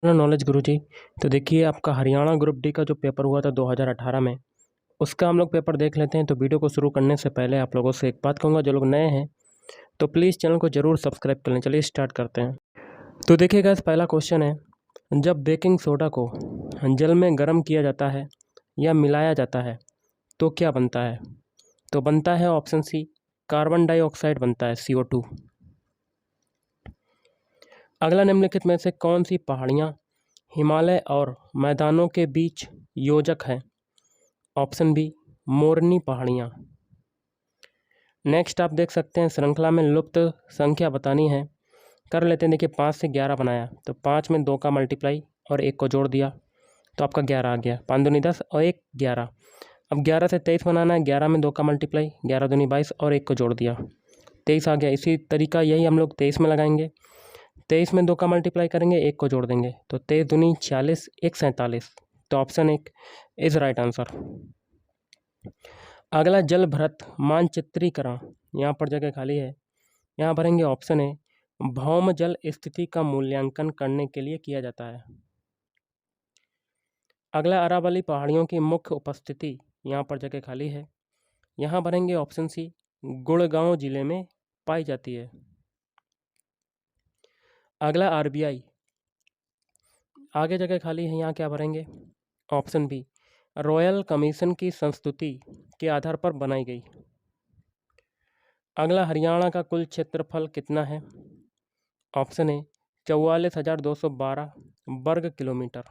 Hello knowledge गुरुजी। तो देखिए, आपका हरियाणा ग्रुप डी का जो पेपर हुआ था 2018 में, उसका हम लोग पेपर देख लेते हैं। तो वीडियो को शुरू करने से पहले आप लोगों से एक बात कहूँगा, जो लोग नए हैं तो प्लीज़ चैनल को ज़रूर सब्सक्राइब कर लें। चलिए स्टार्ट करते हैं। तो देखिए गाइस, पहला क्वेश्चन है, जब बेकिंग सोडा को जल में गर्म किया जाता है या मिलाया जाता है तो क्या बनता है? तो बनता है ऑप्शन सी, कार्बन डाइऑक्साइड बनता है, CO2। अगला, निम्नलिखित में से कौन सी पहाड़ियाँ हिमालय और मैदानों के बीच योजक है? ऑप्शन बी, मोरनी पहाड़ियाँ। नेक्स्ट आप देख सकते हैं, श्रृंखला में लुप्त संख्या बतानी है। कर लेते हैं। देखिए, 5 से 11 बनाया तो 5 में 2 का मल्टीप्लाई और 1 को जोड़ दिया तो आपका 11 आ गया। 5 दूनी 10 और 1 11। अब 11 से 23 बनाना है। 11 में 2 का मल्टीप्लाई, 11 दूनी 22 और 1 को जोड़ दिया, 23 आ गया। इसी तरीका यही हम लोग 23 में लगाएंगे। 23 में 2 का मल्टीप्लाई करेंगे, 1 को जोड़ देंगे तो 23 दूनी 40, 1 47। तो ऑप्शन 1 इज राइट आंसर। अगला, जल भरत मानचित्रीकरण, यहाँ पर जगह खाली है, यहाँ भरेंगे। ऑप्शन ए, भौम जल स्थिति का मूल्यांकन करने के लिए किया जाता है। अगला, अरावली पहाड़ियों की मुख्य उपस्थिति, यहाँ पर जगह खाली है, यहाँ भरेंगे। ऑप्शन सी, गुड़गांव जिले में पाई जाती है। अगला, RBI, आगे जगह खाली है, यहाँ क्या भरेंगे? ऑप्शन बी, रॉयल कमीशन की संस्तुति के आधार पर बनाई गई। अगला, हरियाणा का कुल क्षेत्रफल कितना है? ऑप्शन ए, 44,212 वर्ग किलोमीटर।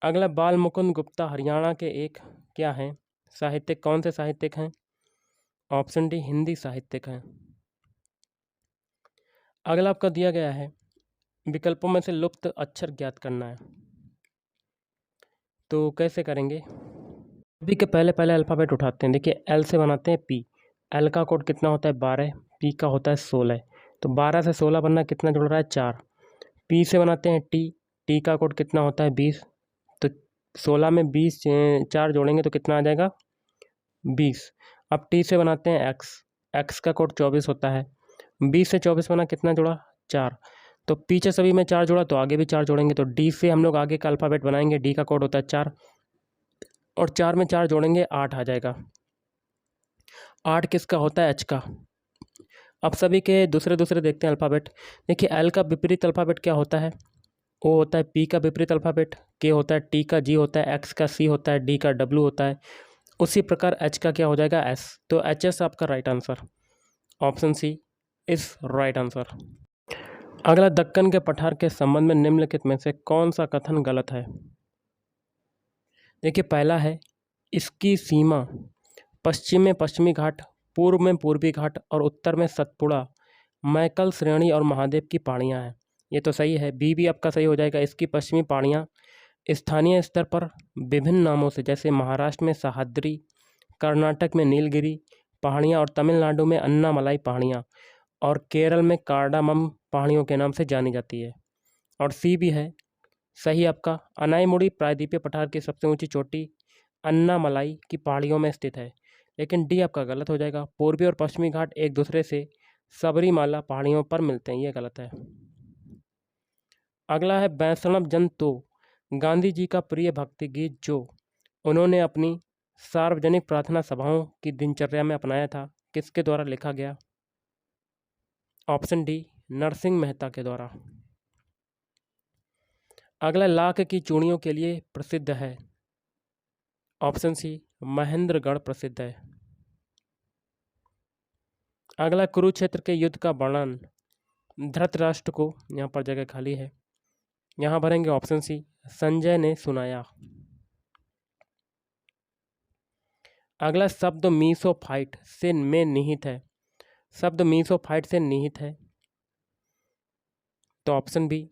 अगला, बाल मुकुंद गुप्ता हरियाणा के एक क्या हैं? साहित्यिक। कौन से साहित्यिक हैं? ऑप्शन डी, हिंदी साहित्यिक हैं। अगला आपका दिया गया है, विकल्पों में से लुप्त अक्षर ज्ञात करना है। तो कैसे करेंगे? सभी के पहले पहले अल्फ़ाबेट उठाते हैं। देखिए, एल से बनाते हैं पी। एल का कोड कितना होता है? 12। पी का होता है 16। तो 12 से 16 बनना, कितना जुड़ रहा है? 4। पी से बनाते हैं टी। टी का कोड कितना होता है? 20। तो 16 में 20 4 जोड़ेंगे तो कितना आ जाएगा? 20। अब टी से बनाते हैं एक्स। एक्स का कोड 24 होता है। 20 से 24 बना, कितना जुड़ा? 4। तो पीछे सभी में 4 जोड़ा तो आगे भी 4 जोड़ेंगे। तो डी से हम लोग आगे का अल्फ़ाबेट बनाएंगे। डी का कोड होता है 4 और 4 में 4 जोड़ेंगे, 8 आ जाएगा। 8 किसका होता है? एच का। अब सभी के दूसरे दूसरे देखते हैं अल्फ़ाबेट। देखिए, एल का विपरीत अल्फ़ाबेट क्या होता है? ओ होता है। पी का विपरीत अल्फ़ाबेट के होता है। टी का जी होता है। एक्स का सी होता है। डी का डब्ल्यू होता है। उसी प्रकार एच का क्या हो जाएगा? एस। तो एच एस आपका right answer. Option C is right answer. अगला, दक्कन के पठार के संबंध में निम्नलिखित में से कौन सा कथन गलत है? देखिए, पहला है, इसकी सीमा पश्चिम में पश्चिमी घाट, पूर्व में पूर्वी घाट और उत्तर में सतपुड़ा, मैकल श्रेणी और महादेव की पहाड़ियाँ हैं। ये तो सही है, बी भी आपका सही हो जाएगा। इसकी पश्चिमी पहाड़ियाँ स्थानीय स्तर पर विभिन्न नामों से, जैसे महाराष्ट्र में सह्याद्री, कर्नाटक में नीलगिरी पहाड़ियाँ और तमिलनाडु में अन्नामलाई पहाड़ियाँ और केरल में कार्डामम पहाड़ियों के नाम से जानी जाती है। और सी भी है सही आपका। अनाईमुड़ी प्रायद्वीपीय पठार की सबसे ऊंची चोटी अन्नामलाई की पहाड़ियों में स्थित है। लेकिन डी आपका गलत हो जाएगा। पूर्वी और पश्चिमी घाट एक दूसरे से सबरीमाला पहाड़ियों पर मिलते हैं, ये गलत है। अगला है, वैष्णव जन तो गांधी जी का प्रिय भक्ति गीत जो उन्होंने अपनी सार्वजनिक प्रार्थना सभाओं की दिनचर्या में अपनाया था, किसके द्वारा लिखा गया? ऑप्शन डी, नरसिंह मेहता के द्वारा। अगला, लाख की चूड़ियों के लिए प्रसिद्ध है। ऑप्शन सी, महेंद्रगढ़ प्रसिद्ध है। अगला, कुरुक्षेत्र के युद्ध का वर्णन धृतराष्ट्र को, यहाँ पर जगह खाली है, यहाँ भरेंगे। ऑप्शन सी, संजय ने सुनाया। अगला, शब्द मीसोफाइट से में निहित है। शब्द मीसोफाइट से निहित है तो ऑप्शन बी,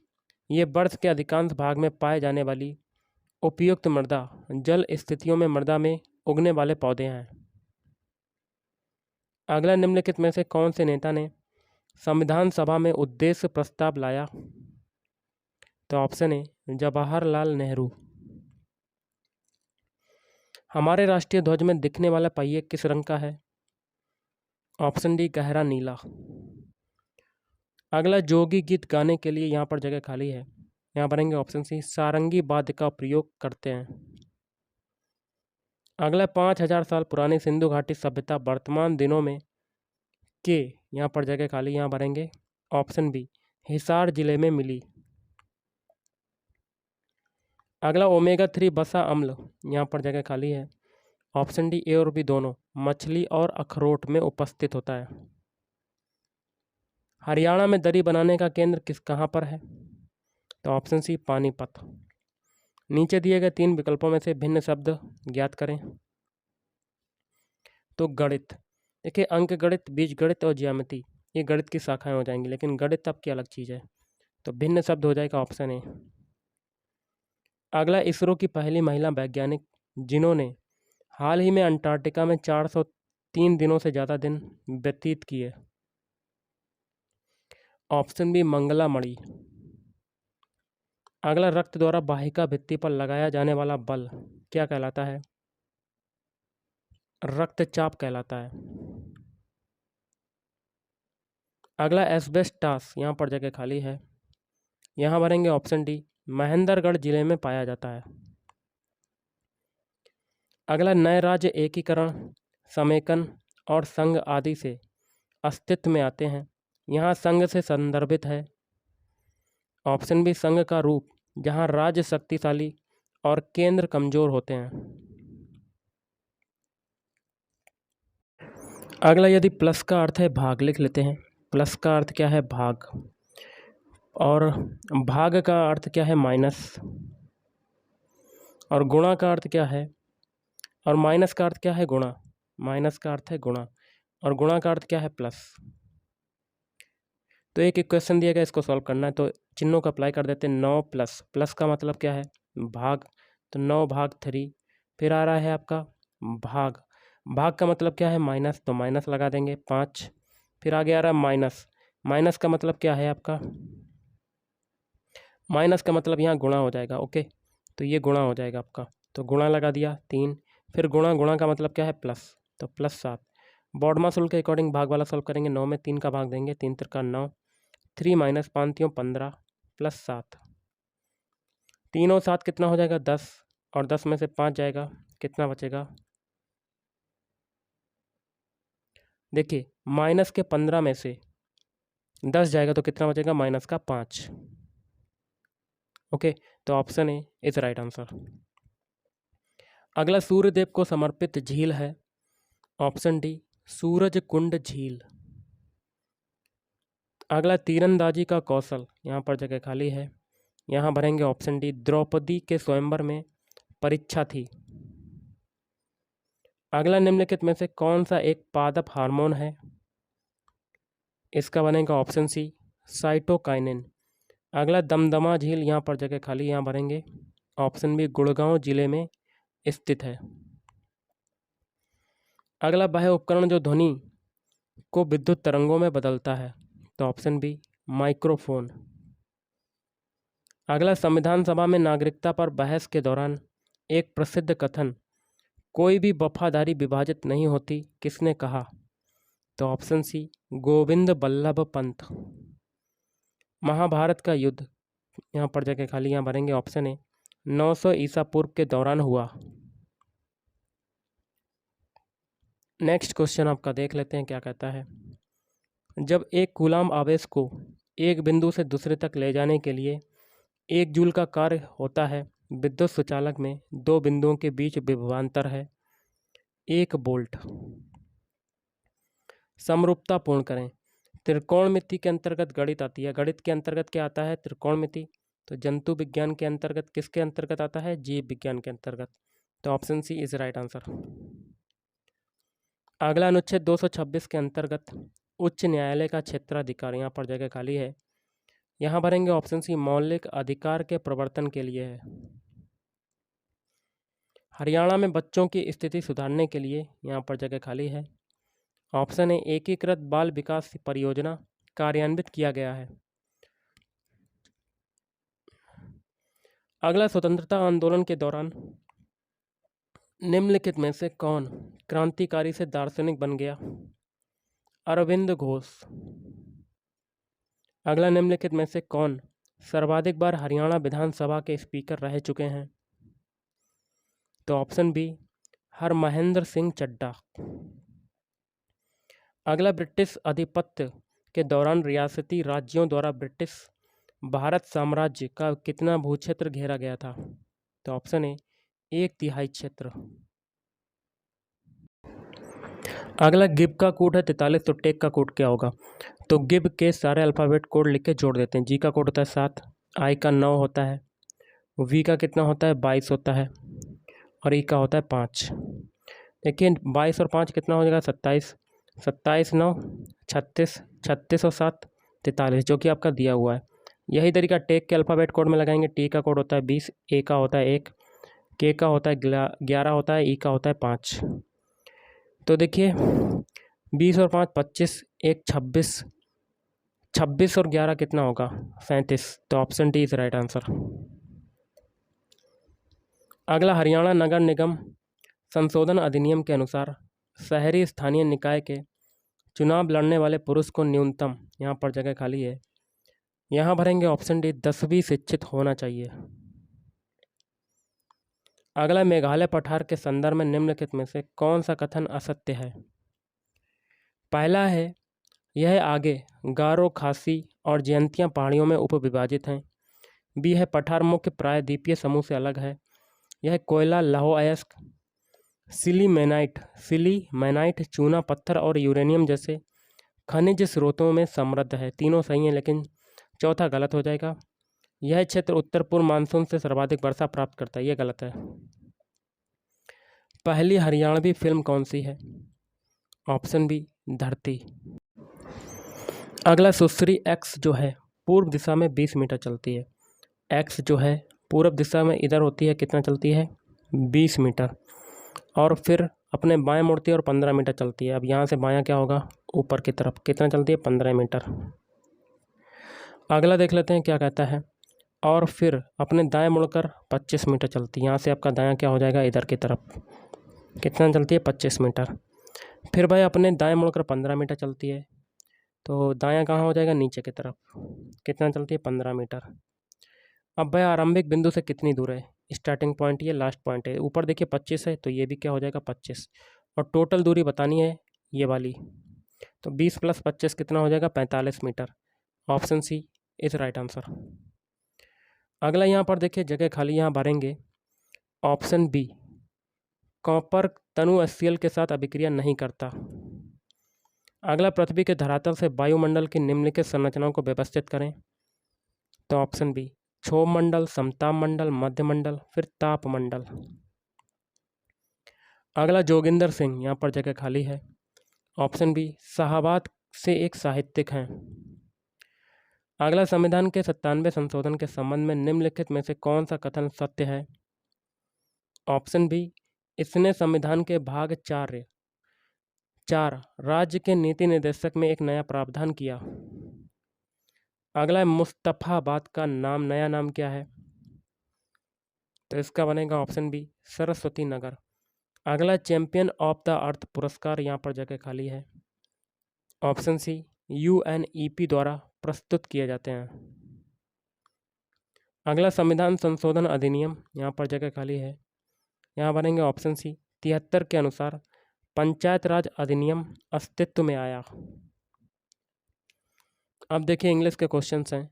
ये वर्ष के अधिकांश भाग में पाए जाने वाली उपयुक्त मृदा जल स्थितियों में मृदा में उगने वाले पौधे हैं। अगला, निम्नलिखित में से कौन से नेता ने संविधान सभा में उद्देश्य प्रस्ताव लाया? तो ऑप्शन ए, जवाहरलाल नेहरू। हमारे राष्ट्रीय ध्वज में दिखने वाला पहिए किस रंग का है? ऑप्शन डी, गहरा नीला। अगला जोगी गीत गाने के लिए यहाँ पर जगह खाली है, यहाँ भरेंगे ऑप्शन सी सारंगी वाद्य का प्रयोग करते हैं। अगला 5000 साल पुरानी सिंधु घाटी सभ्यता वर्तमान दिनों में के, यहाँ पर जगह खाली, यहाँ भरेंगे ऑप्शन बी हिसार जिले में मिली। अगला ओमेगा 3 वसा अम्ल, यहाँ पर जगह खाली है, ऑप्शन डी ए और बी दोनों मछली और अखरोट में उपस्थित होता है। हरियाणा में दरी बनाने का केंद्र कहाँ पर है, तो ऑप्शन सी पानीपत। नीचे दिए गए 3 विकल्पों में से भिन्न शब्द ज्ञात करें। तो गणित, देखिए अंक गणित, बीज गणित और ज्यामिति ये गणित की शाखाएं हो जाएंगी, लेकिन गणित आपकी अलग चीज़ है, तो भिन्न शब्द हो जाएगा ऑप्शन ए। अगला इसरो की पहली महिला वैज्ञानिक जिन्होंने हाल ही में अंटार्कटिका में 403 दिनों से ज़्यादा दिन व्यतीत किए, ऑप्शन बी मंगला मणि। अगला रक्त द्वारा वाहिका भित्ति पर लगाया जाने वाला बल क्या कहलाता है, रक्तचाप कहलाता है। अगला एस्बेस्टास, यहाँ पर जगह खाली है, यहाँ भरेंगे ऑप्शन डी महेंद्रगढ़ जिले में पाया जाता है। अगला नए राज्य एकीकरण, समेकन और संघ आदि से अस्तित्व में आते हैं, यहाँ संघ से संदर्भित है, ऑप्शन बी संघ का रूप जहाँ राज्य शक्तिशाली और केंद्र कमजोर होते हैं। अगला यदि प्लस का अर्थ है भाग, लिख लेते हैं। प्लस का अर्थ क्या है, भाग, और भाग का अर्थ क्या है, माइनस, और गुणा का अर्थ क्या है, और माइनस का अर्थ क्या है, गुणा। माइनस का अर्थ है गुणा और गुणा का अर्थ क्या है, प्लस। तो एक क्वेश्चन दिया गया, इसको सॉल्व करना है, तो चिन्हों को अप्लाई कर देते हैं। 9 प्लस, प्लस का मतलब क्या है, भाग, तो 9 भाग 3। फिर आ रहा है आपका भाग, भाग का मतलब क्या है, माइनस, तो माइनस लगा देंगे 5। फिर आगे आ रहा है माइनस, माइनस का मतलब क्या है आपका, माइनस का मतलब यहाँ गुणा हो जाएगा, ओके, तो ये गुणा हो जाएगा आपका, तो गुणा लगा दिया 3। फिर गुणा, गुणा का मतलब क्या है, प्लस, तो +7। बॉडमास रूल के अकॉर्डिंग भाग वाला सॉल्व करेंगे, 9 में 3 का भाग देंगे, 3 तिरका 9, 3 माइनस 5 3 15 +7, 3 और 7 कितना हो जाएगा, 10, और 10 में से 5 जाएगा, कितना बचेगा, देखिए माइनस के 15 में से 10 जाएगा तो कितना बचेगा, माइनस का 5, ओके, तो option A is right answer. अगला सूर्यदेव को समर्पित झील है, ऑप्शन डी सूरज कुंड झील। अगला तीरंदाजी का कौशल, यहाँ पर जगह खाली है, यहाँ भरेंगे ऑप्शन डी द्रौपदी के स्वयंवर में परीक्षा थी। अगला निम्नलिखित में से कौन सा एक पादप हार्मोन है, इसका बनेगा ऑप्शन सी साइटोकाइनिन। अगला दमदमा झील, यहाँ पर जगह खाली, यहाँ भरेंगे ऑप्शन बी गुड़गांव जिले में स्थित है। अगला वह उपकरण जो ध्वनि को विद्युत तरंगों में बदलता है, तो ऑप्शन बी माइक्रोफोन। अगला संविधान सभा में नागरिकता पर बहस के दौरान एक प्रसिद्ध कथन कोई भी वफादारी विभाजित नहीं होती किसने कहा, तो ऑप्शन सी गोविंद बल्लभ पंत। महाभारत का युद्ध, यहाँ पर जगह खाली, यहाँ भरेंगे ऑप्शन ए 900 ईसा पूर्व के दौरान हुआ। नेक्स्ट क्वेश्चन आपका देख लेते हैं क्या कहता है। जब एक कूलाम आवेश को एक बिंदु से दूसरे तक ले जाने के लिए 1 जूल का कार्य होता है, विद्युत सुचालक में 2 बिंदुओं के बीच विभवांतर है 1 वोल्ट। समरूपता पूर्ण करें। त्रिकोणमिति के अंतर्गत गणित आती है, गणित के अंतर्गत क्या आता है, त्रिकोणमिति। तो जंतु विज्ञान के अंतर्गत किसके अंतर्गत आता है, जीव विज्ञान के अंतर्गत, तो option C is right answer. अगला अनुच्छेद 226 के अंतर्गत उच्च न्यायालय का क्षेत्राधिकार, यहाँ पर जगह खाली है, यहाँ भरेंगे ऑप्शन सी मौलिक अधिकार के प्रवर्तन के लिए है। हरियाणा में बच्चों की स्थिति सुधारने के लिए, यहाँ पर जगह खाली है, ऑप्शन ए एकीकृत बाल विकास परियोजना कार्यान्वित किया गया है। अगला स्वतंत्रता आंदोलन के दौरान निम्नलिखित में से कौन क्रांतिकारी से दार्शनिक बन गया, अरविंद घोष। अगला, निम्नलिखित में से कौन सर्वाधिक बार हरियाणा विधानसभा के स्पीकर रह चुके हैं? तो ऑप्शन बी, हरमहेंद्र सिंह चड्ढा। अगला, ब्रिटिश आधिपत्य के दौरान रियासती राज्यों द्वारा ब्रिटिश भारत साम्राज्य का कितना भूक्षेत्र घेरा गया था? तो ऑप्शन ए, 1/3 क्षेत्र। अगला, गिब का कोड है 43, तो टेक का कोड क्या होगा? तो गिब के सारे अल्फ़ाबेट कोड लिख के जोड़ देते हैं। जी का कोड होता है 7, आई का 9 होता है, वी का कितना होता है 22 होता है, और ई का होता है 5। देखिए 22 और 5 कितना हो जाएगा 27, 27 9 36, 36 और 7 43, जो कि आपका दिया हुआ है। यही तरीका टेक के अल्फ़ाबेट कोड में लगाएंगे। टी का कोड होता है 20, ए का होता है 1, के का होता है 11 होता है, ई का होता है 5। तो देखिए 20 और 5 25, 1 26, 26 और 11 कितना होगा 37। तो option D is right answer. अगला, हरियाणा नगर निगम संशोधन अधिनियम के अनुसार शहरी स्थानीय निकाय के चुनाव लड़ने वाले पुरुष को न्यूनतम, यहाँ पर जगह खाली है, यहाँ भरेंगे ऑप्शन डी 10वीं शिक्षित होना चाहिए। अगला, मेघालय पठार के संदर्भ में निम्नलिखित में से कौन सा कथन असत्य है? पहला है, यह आगे गारो, खासी और जयंतिया पहाड़ियों में उपविभाजित हैं। बी है, पठार मुख्य प्रायद्वीपीय समूह से अलग है। यह कोयला, लौह अयस्क, सिलीमेनाइट, चूना पत्थर और यूरेनियम जैसे खनिज स्रोतों में समृद्ध है। तीनों सही हैं, लेकिन चौथा गलत हो जाएगा। यह क्षेत्र उत्तर पूर्व मानसून से सर्वाधिक वर्षा प्राप्त करता है, यह गलत है। पहली हरियाणवी फिल्म कौन सी है? ऑप्शन बी, धरती। अगला, सुश्री एक्स जो है पूर्व दिशा में 20 मीटर चलती है। एक्स जो है पूर्व दिशा में इधर होती है, कितना चलती है 20 मीटर, और फिर अपने बाएं मुड़ती है और 15 मीटर चलती है। अब यहाँ से बायां क्या होगा, ऊपर की तरफ, कितना चलती है 15 मीटर। अगला देख लेते हैं क्या कहता है, और फिर अपने दाएं मुड़कर 25 मीटर चलती है। यहाँ से आपका दायां क्या हो जाएगा, इधर की तरफ, कितना चलती है 25 मीटर। फिर भाई अपने दाएं मुड़कर 15 मीटर चलती है, तो दायां कहाँ हो जाएगा, नीचे की तरफ, कितना चलती है 15 मीटर। अब भाई आरंभिक बिंदु से कितनी दूर है, स्टार्टिंग पॉइंट, ये लास्ट पॉइंट है। ऊपर देखिए 25 है, तो ये भी क्या हो जाएगा 25, और टोटल दूरी बतानी है ये वाली, तो 20 + 25 कितना हो जाएगा 45 meter. Option C is right answer. अगला यहाँ पर देखिए जगह खाली, यहाँ भरेंगे ऑप्शन बी, कॉपर तनु HCl के साथ अभिक्रिया नहीं करता। अगला, पृथ्वी के धरातल से वायुमंडल की निम्नलिखित संरचनाओं को व्यवस्थित करें। तो ऑप्शन बी, क्षोभ मंडल, समताप मंडल, मध्य मंडल, फिर ताप मंडल। अगला, जोगिंदर सिंह, यहाँ पर जगह खाली है। ऑप्शन बी, शाहाबाद से एक साहित्यिक हैं। अगला, संविधान के 97 संशोधन के संबंध में निम्नलिखित में से कौन सा कथन सत्य है? ऑप्शन बी, इसने संविधान के भाग 4 राज्य के नीति निर्देशक में एक नया प्रावधान किया। अगला, मुस्तफाबाद का नया नाम क्या है? तो इसका बनेगा ऑप्शन बी, सरस्वती नगर। अगला, चैंपियन ऑफ द अर्थ पुरस्कार, यहाँ पर जगह खाली है। ऑप्शन सी, UNEP द्वारा प्रस्तुत किए जाते हैं। अगला, संविधान संशोधन अधिनियम, यहाँ पर जगह खाली है। यहाँ बनेंगे ऑप्शन सी, 73 के अनुसार पंचायत राज अधिनियम अस्तित्व में आया। अब देखिए इंग्लिश के क्वेश्चंस हैं,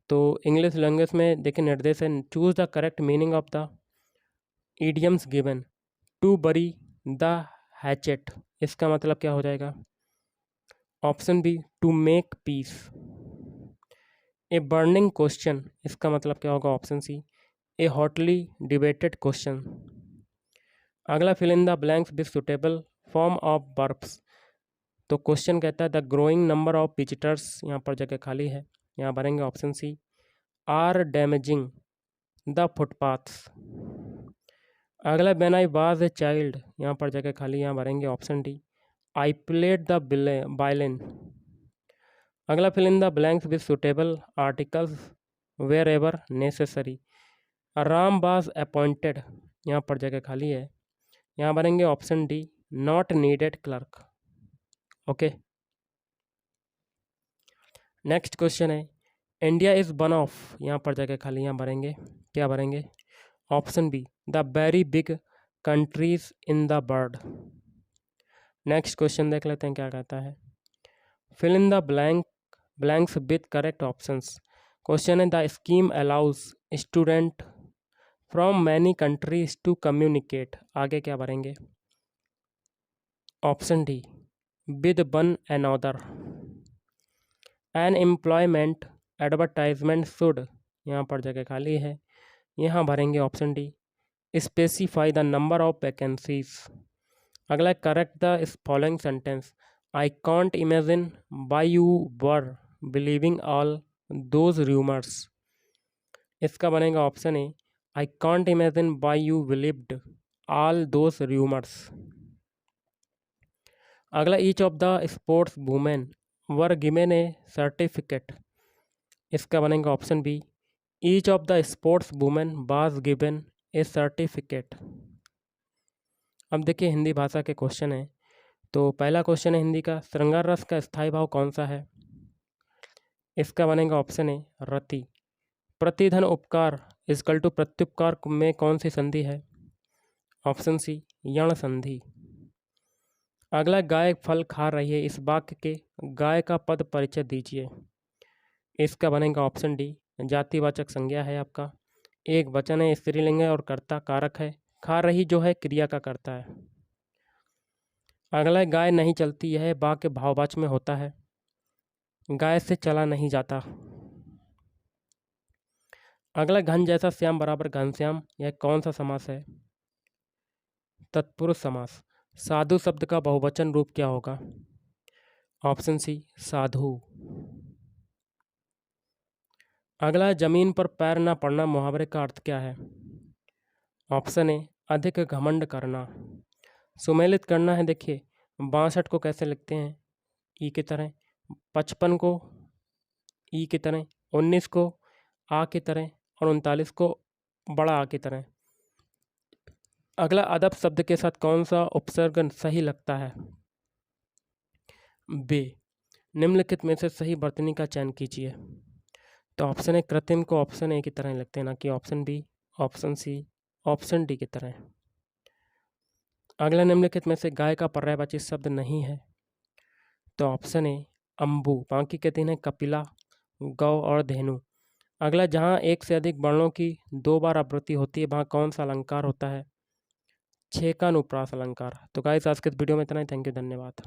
तो इंग्लिश लैंग्वेज में देखिए निर्देश है, choose the correct meaning of the idioms given. To bury the hatchet, इसका मतलब क्या हो जाएगा? Option B, to make peace. A burning question, इसका मतलब क्या होगा? Option C, a hotly debated question. अगला, fill in the blanks with suitable form of verbs. तो क्वेश्चन कहता है the growing number of visitors, यहाँ पर जगह खाली है। यहाँ भरेंगे option C, are damaging the footpaths. अगला, when I was a child, यहाँ पर जगह खाली, यहाँ भरेंगे option D, I played the violin. अगला, fill in the blanks with suitable articles wherever necessary. Ram was appointed, यहाँ पर जगह खाली है। यहाँ भरेंगे option D, not needed clerk. Okay, next question है, इंडिया इज़ वन ऑफ, यहाँ पर जगह खाली यहाँ भरेंगे, क्या भरेंगे? Option B, the very big countries in the world. Next question देख लेते हैं क्या कहता है, fill in the blanks with correct options. Question है, the scheme allows student from many countries to communicate, आगे क्या भरेंगे? Option D, with one another. An employment advertisement should, यहाँ पर जगह खाली है, यहाँ भरेंगे option D, specify the number of vacancies. अगला, correct the following sentence, I can't imagine why you were believing all those rumours. इसका बनेगा option A, I can't imagine why you believed all those rumours. अगला, each of the sports women were given a certificate. इसका बनेगा option B, each of the sports women was given a certificate. अब देखिए हिंदी भाषा के question है, तो पहला क्वेश्चन है हिंदी का, श्रृंगार रस का स्थायी भाव कौन सा है? इसका बनेगा ऑप्शन ए, रति। प्रतिधन उपकार इक्वल टू प्रत्युपकार में कौन सी संधि है? ऑप्शन सी, यण संधि। अगला, गाय फल खा रही है, इस वाक्य के गाय का पद परिचय दीजिए। इसका बनेगा ऑप्शन डी, जातिवाचक संज्ञा है आपका, एक वचन है, स्त्रीलिंग है और कर्ता कारक है, खा रही जो है क्रिया का कर्ता है। अगला, गाय नहीं चलती, यह वाक्य भाववाचक में होता है, गाय से चला नहीं जाता। अगला, घन जैसा श्याम बराबर घनश्याम, यह कौन सा समास है? तत्पुरुष समास। साधु शब्द का बहुवचन रूप क्या होगा? ऑप्शन सी, साधु। अगला, जमीन पर पैर न पड़ना मुहावरे का अर्थ क्या है? ऑप्शन ए, अधिक घमंड करना। सुमेलित करना है, देखिए 62 को कैसे लिखते हैं? ई की तरह, 55 को ई की तरह, 19 को आ की तरह और 39 को बड़ा आ की तरह। अगला, अदब शब्द के साथ कौन सा उपसर्ग सही लगता है? बे। निम्नलिखित में से सही वर्तनी का चयन कीजिए। तो ऑप्शन ए, कृत्रिम को ऑप्शन ए की तरह लिखते हैं, ना कि option B, option C, option D की तरह। अगला, निम्नलिखित में से गाय का पर्यायवाची शब्द नहीं है, तो ऑप्शन ए, अम्बू। बाकी के तीन है, कपिला, गौ और धेनु। अगला, जहाँ एक से अधिक वर्णों की 2 बार आवृत्ति होती है वहाँ कौन सा अलंकार होता है? 6 का अनुप्रास अलंकार। तो गाइस आज के इस वीडियो में इतना ही। थैंक यू, धन्यवाद।